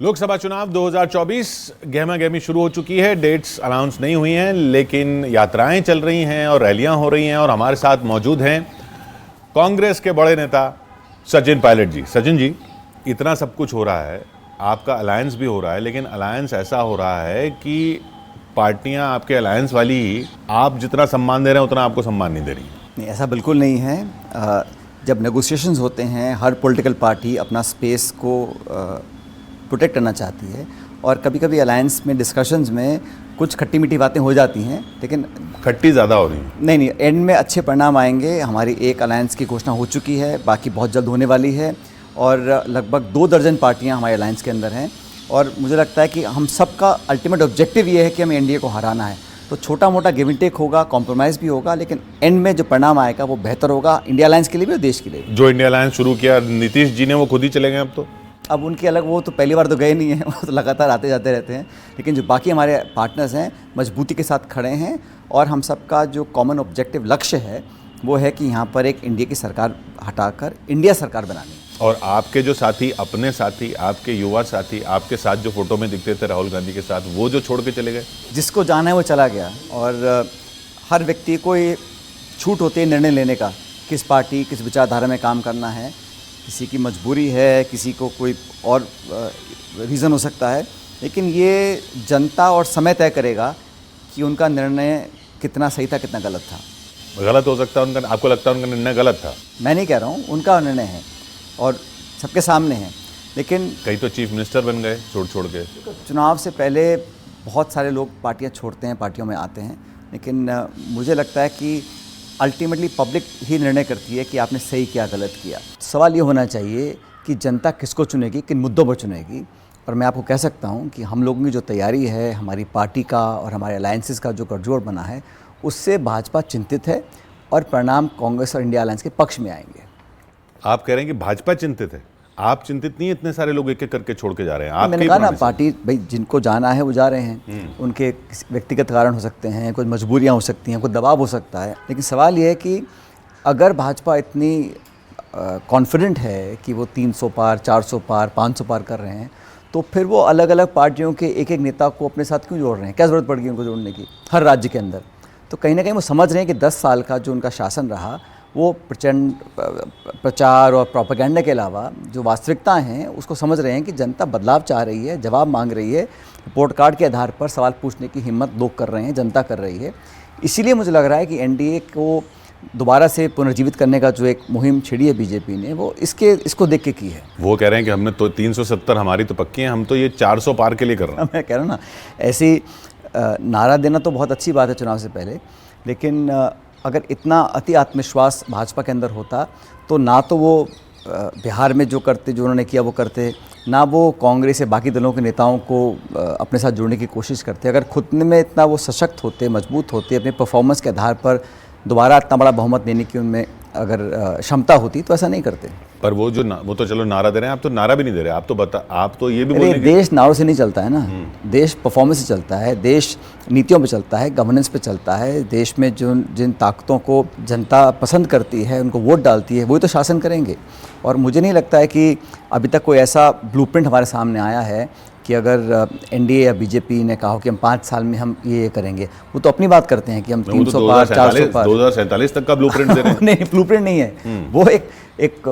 लोकसभा चुनाव 2024 गहमा गहमी शुरू हो चुकी है। डेट्स अनाउंस नहीं हुई हैं, लेकिन यात्राएं चल रही हैं और रैलियां हो रही हैं। और हमारे साथ मौजूद हैं कांग्रेस के बड़े नेता सचिन पायलट जी। सचिन जी, इतना सब कुछ हो रहा है, आपका अलायंस भी हो रहा है, लेकिन अलायंस ऐसा हो रहा है कि पार्टियां आपके अलायंस वाली ही आप जितना सम्मान दे रहे हैं उतना आपको सम्मान नहीं दे रही। नहीं, ऐसा बिल्कुल नहीं है। जब नेगोशिएशंस होते हैं, हर पॉलिटिकल पार्टी अपना स्पेस को प्रोटेक्ट करना चाहती है, और कभी कभी अलायंस में डिस्कशंस में कुछ खट्टी मीठी बातें हो जाती हैं, लेकिन खट्टी ज़्यादा हो रही है। नहीं, एंड में अच्छे परिणाम आएंगे। हमारी एक अलायंस की घोषणा हो चुकी है, बाकी बहुत जल्द होने वाली है, और लगभग 2 दर्जन पार्टियां हमारे अलायंस के अंदर हैं। और मुझे लगता है कि हम सबका अल्टीमेट ऑब्जेक्टिव ये है कि हमें एनडीए को हराना है। तो छोटा मोटा गिव एंड टेक होगा, कॉम्प्रोमाइज़ भी होगा, लेकिन एंड में जो परिणाम आएगा वो बेहतर होगा इंडिया अलायंस के लिए भी और देश के लिए भी। जो इंडिया अलायंस शुरू किया नीतीश जी ने, वो खुद ही चले गए अब उनकी अलग, वो तो पहली बार तो गए नहीं हैं, वो तो लगातार आते जाते रहते हैं। लेकिन जो बाकी हमारे पार्टनर्स हैं मजबूती के साथ खड़े हैं, और हम सबका जो कॉमन ऑब्जेक्टिव लक्ष्य है वो है कि यहाँ पर एक इंडिया की सरकार हटाकर इंडिया सरकार बनानी। और आपके जो साथी, अपने साथी, आपके युवा साथी, आपके साथ जो फोटो में दिखते थे राहुल गांधी के साथ, वो जो छोड़ के चले गए? जिसको जाना है वो चला गया, और हर व्यक्ति को ये छूट होती है निर्णय लेने का, किस पार्टी किस विचारधारा में काम करना है। किसी की मजबूरी है, किसी को कोई और रीज़न हो सकता है, लेकिन ये जनता और समय तय करेगा कि उनका निर्णय कितना सही था, कितना गलत था। गलत हो सकता है उनका, आपको लगता है उनका निर्णय गलत था? मैं नहीं कह रहा हूँ, उनका निर्णय है और सबके सामने है। लेकिन कई तो चीफ मिनिस्टर बन गए छोड़ के। चुनाव से पहले बहुत सारे लोग पार्टियां छोड़ते हैं, पार्टियों में आते हैं, लेकिन मुझे लगता है कि अल्टीमेटली पब्लिक ही निर्णय करती है कि आपने सही किया, गलत किया। सवाल ये होना चाहिए कि जनता किसको चुनेगी, किन मुद्दों पर चुनेगी। और मैं आपको कह सकता हूँ कि हम लोगों की जो तैयारी है, हमारी पार्टी का और हमारे अलायंसेस का जो गठजोड़ बना है, उससे भाजपा चिंतित है, और परिणाम कांग्रेस और इंडिया अलायंस के पक्ष में आएंगे। आप कह रहे हैं कि भाजपा चिंतित है, आप चिंतित नहीं? इतने सारे लोग एक एक करके छोड़ के जा रहे हैं। मैंने कहा ना, पार्टी भाई जिनको जाना है वो जा रहे हैं। उनके व्यक्तिगत कारण हो सकते हैं, कुछ मजबूरियां हो सकती हैं, कुछ दबाव हो सकता है। लेकिन सवाल ये है कि अगर भाजपा इतनी कॉन्फिडेंट है कि वो 300 पार, 400 पार, 500 पार कर रहे हैं, तो फिर वो अलग अलग पार्टियों के एक एक नेता को अपने साथ क्यों जोड़ रहे हैं? क्या ज़रूरत पड़ गई उनको जोड़ने की हर राज्य के अंदर? तो कहीं ना कहीं वो समझ रहे हैं कि 10 साल का जो उनका शासन रहा, वो प्रचंड प्रचार और प्रोपेगेंडा के अलावा जो वास्तविकता हैं उसको समझ रहे हैं कि जनता बदलाव चाह रही है, जवाब मांग रही है। रिपोर्ट कार्ड के आधार पर सवाल पूछने की हिम्मत लोग कर रहे हैं, जनता कर रही है। इसीलिए मुझे लग रहा है कि एनडीए को दोबारा से पुनर्जीवित करने का जो एक मुहिम छिड़ी है बीजेपी ने, वो इसको देख के की है। वो कह रहे हैं कि हमने तो 370 हमारी तो पक्की है, हम तो ये 400 पार के लिए कर रहे हैं। मैं कह रहा हूँ ना, ऐसी नारा देना तो बहुत अच्छी बात है चुनाव से पहले, लेकिन अगर इतना अति आत्मविश्वास भाजपा के अंदर होता तो ना तो वो बिहार में जो उन्होंने किया वो करते, ना वो कांग्रेस या बाकी दलों के नेताओं को अपने साथ जोड़ने की कोशिश करते। अगर खुद में इतना वो सशक्त होते, मजबूत होते, अपने परफॉर्मेंस के आधार पर दोबारा इतना बड़ा बहुमत देने की उनमें अगर क्षमता होती तो ऐसा नहीं करते। पर वो तो चलो नारा दे रहे हैं, आप तो नारा भी नहीं दे रहे। आप तो ये भी बोल रहे हैं देश नारों से नहीं चलता है ना, देश परफॉर्मेंस से चलता है, देश नीतियों पे चलता है, गवर्नेंस पे चलता है। देश में जिन ताकतों को जनता पसंद करती है, उनको वोट डालती है, वही तो शासन करेंगे। और मुझे नहीं लगता है कि अभी तक कोई ऐसा ब्लूप्रिंट हमारे सामने आया है कि अगर एनडीए या बीजेपी ने कहा कि हम 5 साल में हम ये करेंगे। वो तो अपनी बात करते हैं कि हम 300 पार, 400 पार। 2047 तक का ब्लूप्रिंट दे रहे हैं। नहीं, ब्लूप्रिंट नहीं है वो, एक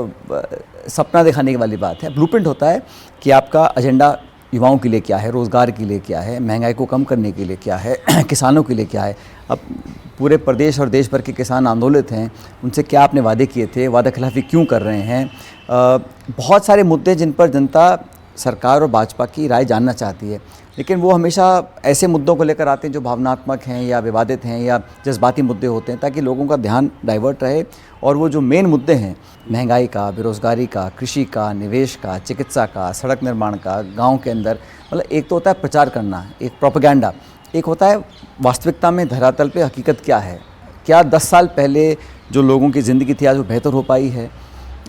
सपना दिखाने वाली बात है। ब्लूप्रिंट होता है कि आपका एजेंडा युवाओं के लिए क्या है, रोज़गार के लिए क्या है, महंगाई को कम करने के लिए क्या है, किसानों के लिए क्या है। अब पूरे प्रदेश और देश भर के किसान आंदोलित हैं, उनसे क्या आपने वादे किए थे, वादा खिलाफी क्यों कर रहे हैं। बहुत सारे मुद्दे जिन पर जनता सरकार और भाजपा की राय जानना चाहती है, लेकिन वो हमेशा ऐसे मुद्दों को लेकर आते हैं जो भावनात्मक हैं या विवादित हैं या जज्बाती मुद्दे होते हैं, ताकि लोगों का ध्यान डाइवर्ट रहे। और वो जो मेन मुद्दे हैं, महंगाई का, बेरोज़गारी का, कृषि का, निवेश का, चिकित्सा का, सड़क निर्माण का, गांव के अंदर, मतलब एक तो होता है प्रचार करना, एक प्रोपेगेंडा, एक होता है वास्तविकता में धरातल पे हकीकत क्या है। क्या 10 साल पहले जो लोगों की ज़िंदगी थी आज वो बेहतर हो पाई है?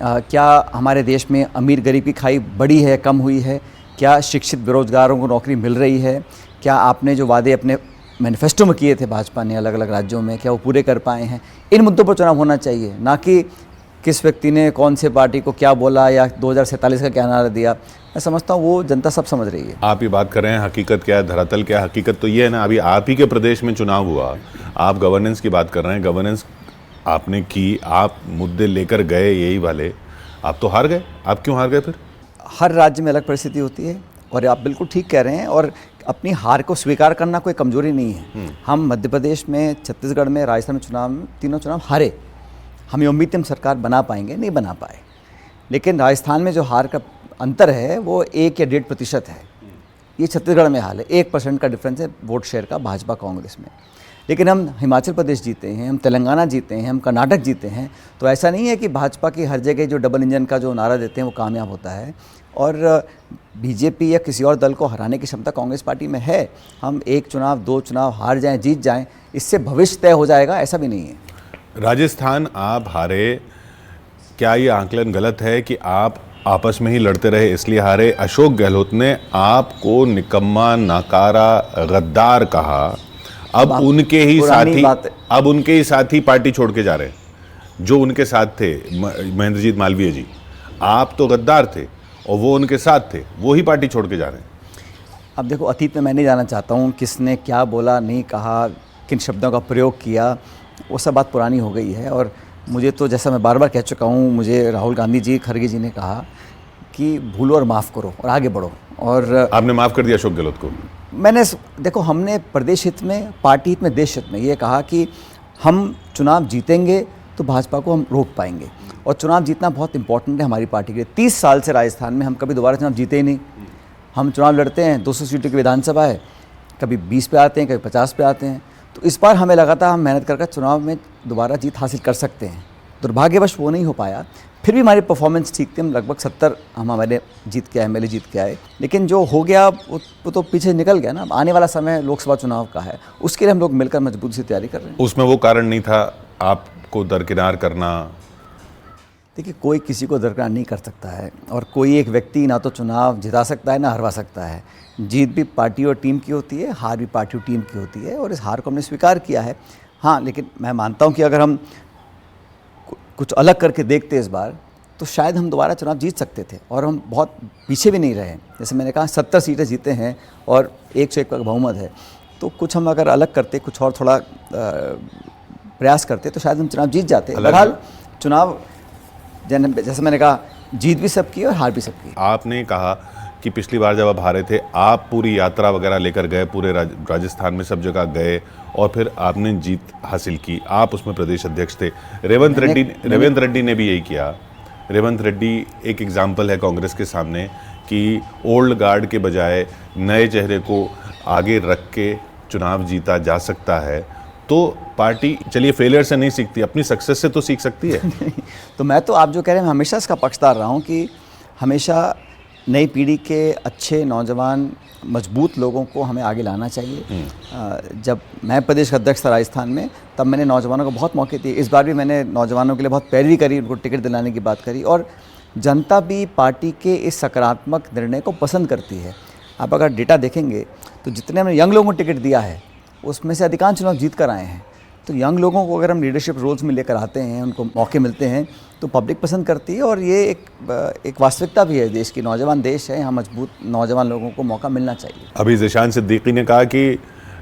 क्या हमारे देश में अमीर गरीब की खाई बढ़ी है, कम हुई है? क्या शिक्षित बेरोजगारों को नौकरी मिल रही है? क्या आपने जो वादे अपने मैनिफेस्टो में किए थे भाजपा ने अलग अलग राज्यों में, क्या वो पूरे कर पाए हैं? इन मुद्दों पर चुनाव होना चाहिए, ना कि किस व्यक्ति ने कौन से पार्टी को क्या बोला या 2047 का क्या नारा दिया। मैं समझता हूँ वो जनता सब समझ रही है। आप ये बात कर रहे हैं हकीकत क्या है, धरातल क्या है? हकीकत तो ये है ना, अभी आप ही के प्रदेश में चुनाव हुआ, आप गवर्नेंस की बात कर रहे हैं, गवर्नेंस आपने की, आप मुद्दे लेकर गए यही वाले, आप तो हार गए। आप क्यों हार गए फिर? हर राज्य में अलग परिस्थिति होती है और आप बिल्कुल ठीक कह रहे हैं, और अपनी हार को स्वीकार करना कोई कमजोरी नहीं है। हम मध्य प्रदेश में, छत्तीसगढ़ में, राजस्थान में चुनाव में तीनों चुनाव हारे। हमें उम्मीद थी हम सरकार बना पाएंगे, नहीं बना पाए। लेकिन राजस्थान में जो हार का अंतर है वो 1 या 1.5% है। ये छत्तीसगढ़ में हाल है, 1% का डिफरेंस है वोट शेयर का भाजपा कांग्रेस में। लेकिन हम हिमाचल प्रदेश जीते हैं, हम तेलंगाना जीते हैं, हम कर्नाटक जीते हैं। तो ऐसा नहीं है कि भाजपा की हर जगह जो डबल इंजन का जो नारा देते हैं वो कामयाब होता है। और बीजेपी या किसी और दल को हराने की क्षमता कांग्रेस पार्टी में है। हम 1 चुनाव 2 चुनाव हार जाएं, जीत जाएं, इससे भविष्य तय हो जाएगा, ऐसा भी नहीं है। राजस्थान आप हारे, क्या ये आंकलन गलत है कि आप आपस में ही लड़ते रहे इसलिए हारे? अशोक गहलोत ने आपको निकम्मा, नाकारा, गद्दार कहा। अब उनके ही साथी पार्टी छोड़ के जा रहे हैं जो उनके साथ थे, महेंद्रजीत मालवीय जी। आप तो गद्दार थे और वो उनके साथ थे, वो ही पार्टी छोड़ के जा रहे हैं। अब देखो, अतीत में मैं नहीं जाना चाहता हूँ किसने क्या बोला, नहीं कहा, किन शब्दों का प्रयोग किया, वो सब बात पुरानी हो गई है। और मुझे तो, जैसा मैं बार बार कह चुका हूँ, मुझे राहुल गांधी जी, खड़गे जी ने कहा कि भूलो और माफ़ करो और आगे बढ़ो। और आपने माफ़ कर दिया अशोक गहलोत को? मैंने, देखो, हमने प्रदेश हित में, पार्टी हित में, देश हित में ये कहा कि हम चुनाव जीतेंगे तो भाजपा को हम रोक पाएंगे। और चुनाव जीतना बहुत इंपॉर्टेंट है हमारी पार्टी के लिए। 30 साल से राजस्थान में हम कभी दोबारा चुनाव जीते ही नहीं। हम चुनाव लड़ते हैं, 200 सीटों की विधानसभा है, कभी 20 पे आते हैं, कभी 50 पे आते हैं। तो इस बार हमें लगा था हम मेहनत करके चुनाव में दोबारा जीत हासिल कर सकते हैं। दुर्भाग्यवश वो नहीं हो पाया। फिर भी हमारी परफॉर्मेंस ठीक थी, हम लगभग 70 हमारे जीत के आए, MLA जीत के आए। लेकिन जो हो गया वो तो पीछे निकल गया ना। आने वाला समय लोकसभा चुनाव का है, उसके लिए हम लोग मिलकर मजबूती से तैयारी कर रहे हैं। उसमें वो कारण नहीं था आपको दरकिनार करना? देखिए, कोई किसी को दरकिनार नहीं कर सकता है, और कोई एक व्यक्ति ना तो चुनाव जिता सकता है ना हरवा सकता है। जीत भी पार्टी और टीम की होती है, हार भी पार्टी और टीम की होती है, और इस हार को हमने स्वीकार किया है। हाँ, लेकिन मैं मानता हूँ कि अगर हम कुछ अलग करके देखते इस बार, तो शायद हम दोबारा चुनाव जीत सकते थे, और हम बहुत पीछे भी नहीं रहे। जैसे मैंने कहा, 70 सीटें जीते हैं और 101 का बहुमत है। तो कुछ हम अगर अलग करते, कुछ और थोड़ा प्रयास करते, तो शायद हम चुनाव जीत जाते। बहरहाल चुनाव, जैसे मैंने कहा, जीत भी सबकी और हार भी सबकी। आपने कहा कि पिछली बार जब आप हारे थे, आप पूरी यात्रा वगैरह लेकर गए, पूरे राजस्थान में सब जगह गए और फिर आपने जीत हासिल की। आप उसमें प्रदेश अध्यक्ष थे। रेवंत रेड्डी ने भी यही किया। रेवंत रेड्डी एक एग्जाम्पल है कांग्रेस के सामने कि ओल्ड गार्ड के बजाय नए चेहरे को आगे रख के चुनाव जीता जा सकता है। तो पार्टी, चलिए, फेलियर से नहीं सीखती, अपनी सक्सेस से तो सीख सकती है। तो मैं तो, आप जो कह रहे हैं, मैं हमेशा इसका पक्षधर रहा हूँ कि हमेशा नई पीढ़ी के अच्छे नौजवान मजबूत लोगों को हमें आगे लाना चाहिए। जब मैं प्रदेश अध्यक्ष था राजस्थान में, तब मैंने नौजवानों को बहुत मौके दिए। इस बार भी मैंने नौजवानों के लिए बहुत पैरवी करी, उनको टिकट दिलाने की बात करी, और जनता भी पार्टी के इस सकारात्मक निर्णय को पसंद करती है। आप अगर डेटा देखेंगे तो जितने हमने यंग लोगों को टिकट दिया है, उसमें से अधिकांश चुनाव जीत कर आए हैं। तो यंग लोगों को अगर हम लीडरशिप रोल्स में लेकर आते हैं, उनको मौके मिलते हैं, तो पब्लिक पसंद करती है। और ये एक वास्तविकता भी है, देश की नौजवान देश है, यहाँ मजबूत नौजवान लोगों को मौका मिलना चाहिए। अभी ज़ीशान सिद्दीकी ने कहा कि,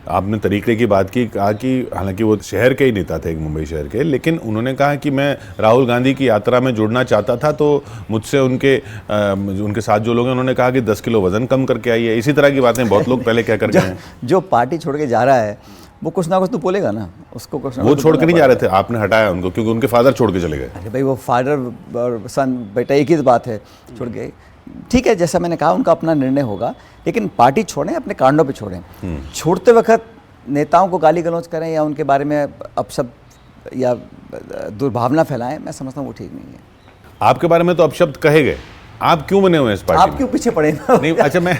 आपने तरीके की बात की, कहा कि हालांकि वो शहर के ही नेता थे, मुंबई शहर के, लेकिन उन्होंने कहा कि मैं राहुल गांधी की यात्रा में जुड़ना चाहता था, तो मुझसे उनके साथ जो लोग हैं, उन्होंने कहा कि 10 किलो वजन कम करके आइए। इसी तरह की बातें बहुत लोग पहले कह कर गए हैं। जो पार्टी छोड़ के जा रहा है वो कुछ ना कुछ तो बोलेगा ना, उसको कुछ ना वो छोड़ के नहीं जा रहे थे, आपने हटाया उनको क्योंकि उनके फादर छोड़ के चले गए। अरे भाई, वो फादर और सन बेटा एक ही बात है, छोड़ गए। ठीक है, जैसा मैंने कहा, उनका अपना निर्णय होगा, लेकिन पार्टी छोड़ें, अपने कांडों पे छोड़ें। छोड़ते वक्त नेताओं को गाली गलौज करें या उनके बारे में अपशब्द या दुर्भावना फैलाएं, मैं समझता हूँ वो ठीक नहीं है। आपके बारे में तो अपशब्द कहे गए, आप क्यों बने हुए इस पार्टी आप क्यों पीछे पड़े? नहीं, अच्छा, मैं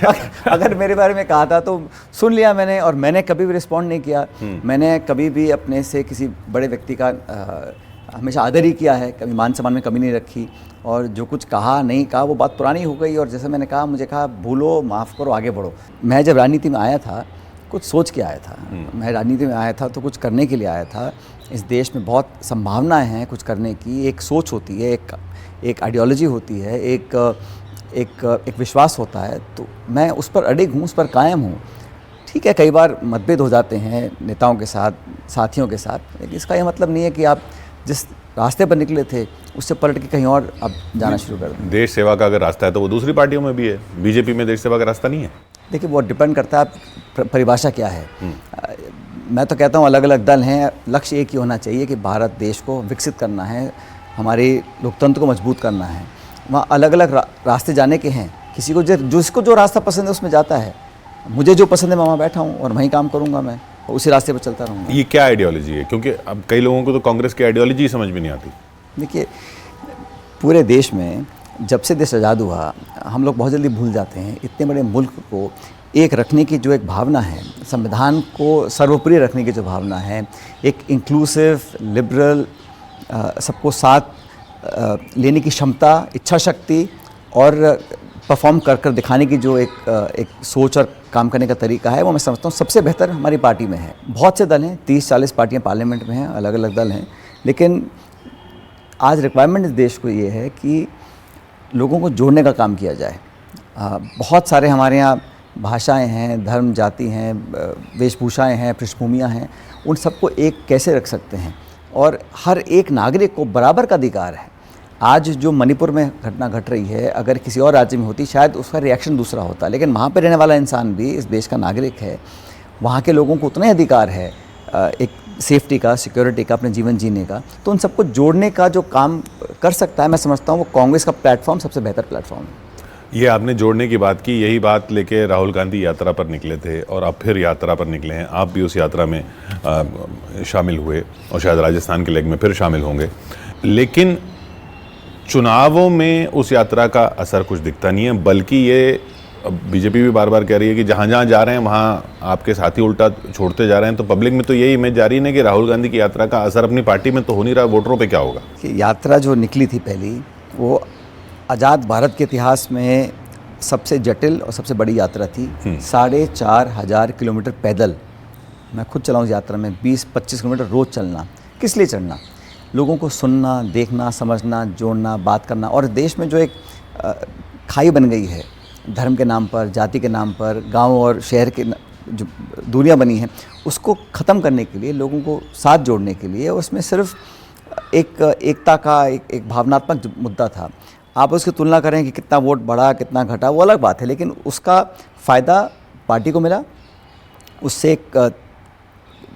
अगर मेरे बारे में कहा था तो सुन लिया मैंने, और मैंने कभी भी रिस्पॉन्ड नहीं किया। मैंने कभी भी अपने से किसी बड़े व्यक्ति का हमेशा आदर ही किया है, कभी मान सम्मान में कमी नहीं रखी। और जो कुछ कहा नहीं कहा वो बात पुरानी हो गई, और जैसे मैंने कहा, मुझे कहा भूलो, माफ़ करो, आगे बढ़ो। मैं जब राजनीति में आया था, कुछ सोच के आया था। मैं राजनीति में आया था तो कुछ करने के लिए आया था। इस देश में बहुत संभावनाएं हैं कुछ करने की। एक सोच होती है, एक आइडियोलॉजी होती है, एक एक विश्वास होता है, तो मैं उस पर अडिग हूँ, उस पर कायम हूँ। ठीक है, कई बार मतभेद हो जाते हैं नेताओं के साथ, साथियों के साथ, लेकिन इसका ये मतलब नहीं है कि आप जिस रास्ते पर निकले थे उससे पलट के कहीं और अब जाना शुरू कर दें। देश सेवा का अगर रास्ता है तो वो दूसरी पार्टियों में भी है, बीजेपी में देश सेवा का रास्ता नहीं है। देखिए, वो डिपेंड करता है आप परिभाषा क्या है। मैं तो कहता हूँ अलग अलग दल हैं, लक्ष्य एक ही होना चाहिए कि भारत देश को विकसित करना है, हमारे लोकतंत्र को मजबूत करना है। वहाँ अलग अलग रास्ते जाने के हैं, किसी को जिसको जो रास्ता पसंद है उसमें जाता है। मुझे जो पसंद है मैं वहाँ बैठा हूँ और वहीं काम करूँगा, मैं उसी रास्ते पर चलता रहूँगा। ये क्या आइडियोलॉजी है? क्योंकि अब कई लोगों को तो कांग्रेस की आइडियोलॉजी ही समझ में नहीं आती। देखिए, पूरे देश में जब से देश आज़ाद हुआ, हम लोग बहुत जल्दी भूल जाते हैं इतने बड़े मुल्क को एक रखने की जो एक भावना है, संविधान को सर्वोपरि रखने की जो भावना है, एक इंक्लूसिव लिबरल सबको साथ लेने की क्षमता, इच्छा शक्ति और परफॉर्म कर दिखाने की जो एक सोच और काम करने का तरीका है, वो मैं समझता हूँ सबसे बेहतर हमारी पार्टी में है। बहुत से दल हैं, 30-40 पार्टियाँ पार्लियामेंट में हैं, अलग अलग दल हैं, लेकिन आज रिक्वायरमेंट इस देश को ये है कि लोगों को जोड़ने का काम किया जाए। बहुत सारे हमारे यहाँ भाषाएं हैं, धर्म, जाति हैं, वेशभूषाएं हैं, पृष्ठभूमियाँ हैं, उन सबको एक कैसे रख सकते हैं, और हर एक नागरिक को बराबर का अधिकार है। आज जो मणिपुर में घटना घट रही है, अगर किसी और राज्य में होती शायद उसका रिएक्शन दूसरा होता, लेकिन वहाँ पर रहने वाला इंसान भी इस देश का नागरिक है। वहाँ के लोगों को उतना ही अधिकार है एक सेफ्टी का, सिक्योरिटी का, अपने जीवन जीने का। तो उन सबको जोड़ने का जो काम कर सकता है, मैं समझता हूँ वो कांग्रेस का प्लेटफॉर्म सबसे बेहतर प्लेटफॉर्म है। ये आपने जोड़ने की बात की, यही बात लेके राहुल गांधी यात्रा पर निकले थे और अब फिर यात्रा पर निकले हैं। आप भी उस यात्रा में शामिल हुए और शायद राजस्थान के लेग में फिर शामिल होंगे, लेकिन चुनावों में उस यात्रा का असर कुछ दिखता नहीं है। बल्कि ये बीजेपी भी बार बार कह रही है कि जहाँ जहाँ जा रहे हैं वहाँ आपके साथी उल्टा छोड़ते जा रहे हैं। तो पब्लिक में तो यही इमेज जा रही है ना कि राहुल गांधी की यात्रा का असर अपनी पार्टी में तो हो नहीं रहा, वोटरों पे क्या होगा? कि यात्रा जो निकली थी पहली, वो आज़ाद भारत के इतिहास में सबसे जटिल और सबसे बड़ी यात्रा थी। 4,500 किलोमीटर पैदल, मैं खुद चला उस यात्रा में, 20-25 किलोमीटर रोज़ चलना। किस लिए चलना? लोगों को सुनना, देखना, समझना, जोड़ना, बात करना। और देश में जो एक खाई बन गई है धर्म के नाम पर, जाति के नाम पर, गांव और शहर के जो दूरियां बनी हैं, उसको ख़त्म करने के लिए, लोगों को साथ जोड़ने के लिए, उसमें सिर्फ एकता का एक भावनात्मक मुद्दा था। आप उसकी तुलना करें कि कितना वोट बढ़ा, कितना घटा, वो अलग बात है, लेकिन उसका फ़ायदा पार्टी को मिला। उससे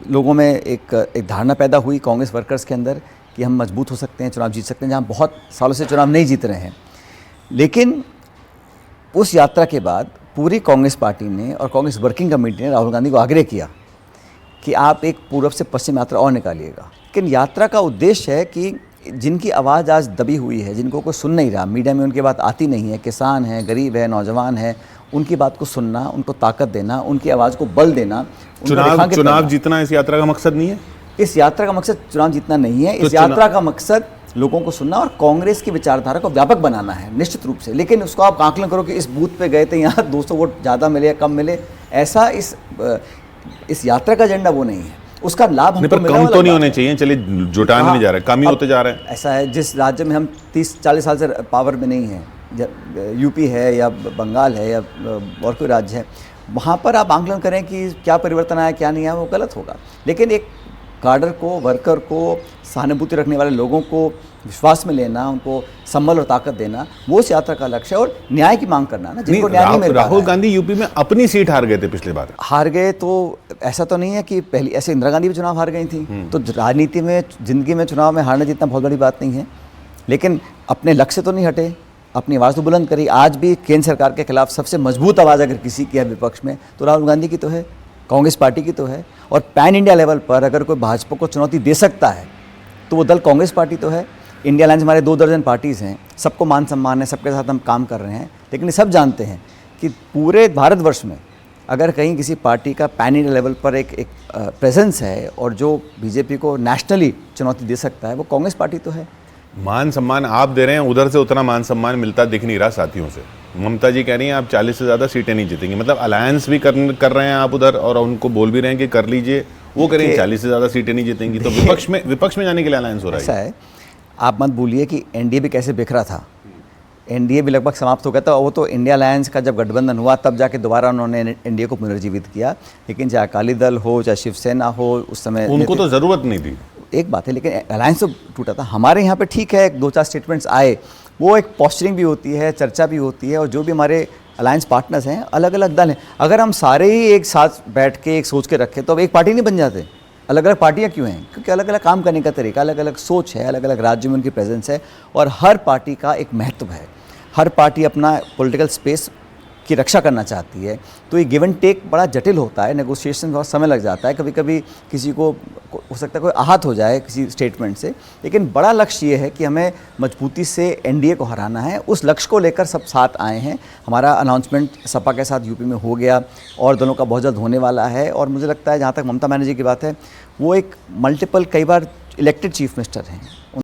लोगों में एक धारणा पैदा हुई कांग्रेस वर्कर्स के अंदर कि हम मजबूत हो सकते हैं, चुनाव जीत सकते हैं, जहाँ बहुत सालों से चुनाव नहीं जीत रहे हैं। लेकिन उस यात्रा के बाद पूरी कांग्रेस पार्टी ने और कांग्रेस वर्किंग कमेटी ने राहुल गांधी को आग्रह किया कि आप एक पूर्व से पश्चिम यात्रा और निकालिएगा। लेकिन यात्रा का उद्देश्य है कि जिनकी आवाज़ आज दबी हुई है, जिनको कोई सुन नहीं रहा, मीडिया में उनकी बात आती नहीं है, किसान है, गरीब है, नौजवान है, उनकी बात को सुनना, उनको ताकत देना, उनकी आवाज़ को बल देना। चुनाव जीतना इस यात्रा का मकसद नहीं है। इस यात्रा का मकसद चुनाव जीतना नहीं है। इस यात्रा का मकसद लोगों को सुनना और कांग्रेस की विचारधारा को व्यापक बनाना है, निश्चित रूप से। लेकिन उसको आप आकलन करो कि इस बूथ पे गए थे, यहाँ 200 वोट ज़्यादा मिले या कम मिले, ऐसा इस यात्रा का एजेंडा वो नहीं है। उसका लाभ हमको मिला, कम तो नहीं होने चाहिए। चलिए, जुटाने नहीं जा रहे, कम ही होते जा रहे हैं। ऐसा है, जिस राज्य में हम 30-40 साल से पावर में नहीं हैं, यूपी है या बंगाल है या और कोई राज्य है, वहाँ पर आप आंकलन करें कि क्या परिवर्तन आया, क्या नहीं आया, वो गलत होगा। लेकिन एक कार्डर को, वर्कर को, सहानुभूति रखने वाले लोगों को विश्वास में लेना, उनको संबल और ताकत देना, वो इस यात्रा का लक्ष्य है। और न्याय की मांग करना ना, जिनको न्याय नहीं मिल रहा है। राहुल गांधी यूपी में अपनी सीट हार गए थे पिछली बार। हार गए तो ऐसा तो नहीं है कि पहली, ऐसे इंदिरा गांधी भी चुनाव हार गई थी। तो राजनीति में, जिंदगी में चुनाव में हारना जीतना बहुत बड़ी बात नहीं है, लेकिन अपने लक्ष्य तो नहीं हटे, अपनी आवाज़ तो बुलंद करी। आज भी केंद्र सरकार के खिलाफ सबसे मजबूत आवाज़ अगर किसी की है विपक्ष में, तो राहुल गांधी की तो है, कांग्रेस पार्टी की तो है। और पैन इंडिया लेवल पर अगर कोई भाजपा को चुनौती दे सकता है तो वो दल कांग्रेस पार्टी तो है। इंडिया अलायंस हमारे 2 दर्जन पार्टीज़ हैं, सबको मान सम्मान है, सबके साथ हम काम कर रहे हैं। लेकिन सब जानते हैं कि पूरे भारतवर्ष में अगर कहीं किसी पार्टी का पैन इंडिया लेवल पर एक प्रेजेंस है और जो बीजेपी को नेशनली चुनौती दे सकता है, वो कांग्रेस पार्टी तो है। मान सम्मान आप दे रहे हैं, उधर से उतना मान सम्मान मिलता दिख नहीं रहा साथियों से। ममता जी कह रही हैं आप 40 से ज़्यादा सीटें नहीं जीतेंगी, मतलब अलायंस भी कर रहे हैं आप उधर, और उनको बोल भी रहे हैं कि कर लीजिए, वो कह रही हैं 40 से ज़्यादा सीटें नहीं जीतेंगी। तो विपक्ष में जाने के लिए अलायंस हो रहा है। ऐसा है, आप मत भूलिए कि एनडीए भी कैसे बिखरा था। एनडीए भी लगभग समाप्त हो गया था। वो तो इंडिया अलायंस का जब गठबंधन हुआ तब जाके दोबारा उन्होंने एनडीए को पुनर्जीवित किया, लेकिन चाहे अकाली दल हो चाहे शिवसेना हो उस समय उनको तो ज़रूरत नहीं थी। एक बात है, लेकिन अलायंस तो टूटा था। हमारे यहाँ पे ठीक है, 2-4 स्टेटमेंट्स आए, वो एक पॉस्चरिंग भी होती है, चर्चा भी होती है, और जो भी हमारे अलायंस पार्टनर्स हैं, अलग अलग दल हैं, अगर हम सारे ही एक साथ बैठ के एक सोच के रखें तो अब एक पार्टी नहीं बन जाते। अलग अलग पार्टियाँ क्यों हैं? क्योंकि अलग अलग काम करने का तरीका, अलग अलग सोच है, अलग अलग राज्यों में उनकी प्रेजेंस है, और हर पार्टी का एक महत्व है। हर पार्टी अपना पॉलिटिकल स्पेस की रक्षा करना चाहती है, तो ये गिव एंड टेक बड़ा जटिल होता है, नेगोशिएशन बहुत समय लग जाता है, कभी कभी किसी को हो सकता है कोई आहत हो जाए किसी स्टेटमेंट से, लेकिन बड़ा लक्ष्य ये है कि हमें मजबूती से एनडीए को हराना है। उस लक्ष्य को लेकर सब साथ आए हैं। हमारा अनाउंसमेंट सपा के साथ यूपी में हो गया और दोनों का बहुत जल्द होने वाला है, और मुझे लगता है जहाँ तक ममता बनर्जी की बात है, वो एक मल्टीपल कई बार इलेक्टेड चीफ मिनिस्टर हैं,